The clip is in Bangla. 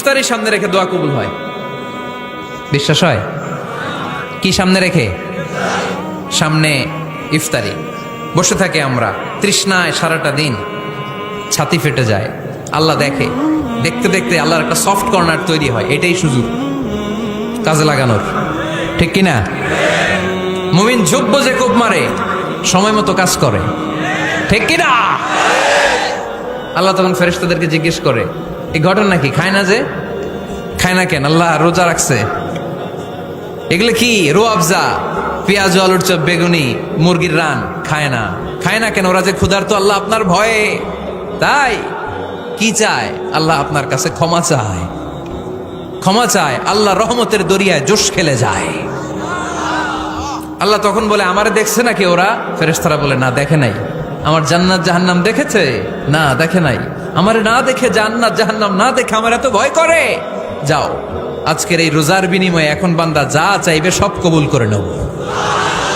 ইফতারি সামনে রেখে দোয়া কবুল হয়। বিশ্বাস হয়? কি সামনে রেখে? সামনে ইফতারি। বসে থাকে আমরা তৃষ্ণায় সারাটা দিন, ছাতি ফেটে যায়। আল্লাহ দেখে, দেখতে দেখতে আল্লাহর একটা সফট কর্নার তৈরি হয়। এটাই সুযোগ কাজে লাগানোর, ঠিক কিনা? মুমিন যোগ্য যে কোপ মারে, সময় মতো কাজ করে, ঠিক কিনা? আল্লাহ তখন ফেরেশতাদেরকে জিজ্ঞেস করে, এই ঘটনা কি? খায় না যে? খায় না কেন? আল্লাহ রোজা রাখছে। এগুলো কি? রোয়াবজা, পেঁয়াজ, আলুর চপ, বেগুনি, মুরগির রান খায় না। খায় না কেন? ওরা যে ক্ষুধার্ত, আল্লাহ আপনার ভয়ে। তাই কি চায়? আল্লাহ আপনার কাছে ক্ষমা চায়। ক্ষমা চায়, আল্লাহ রহমতের দরিয়ায় জোশ খেলে যায়। আল্লাহ তখন বলে, আমারে দেখছে নাকি ওরা? ফেরেশতারা বলে, না দেখে নাই। আমার জান্নাত জাহান্নাম দেখেছে? না দেখে নাই। আমারে না দেখে, জান্নাত জাহান্নাম না দেখে আমার এত ভয় করে? যাও, আজকের এই রোজার বিনিময়ে এখন বান্দা যা চাইবে সব কবুল করে নেব।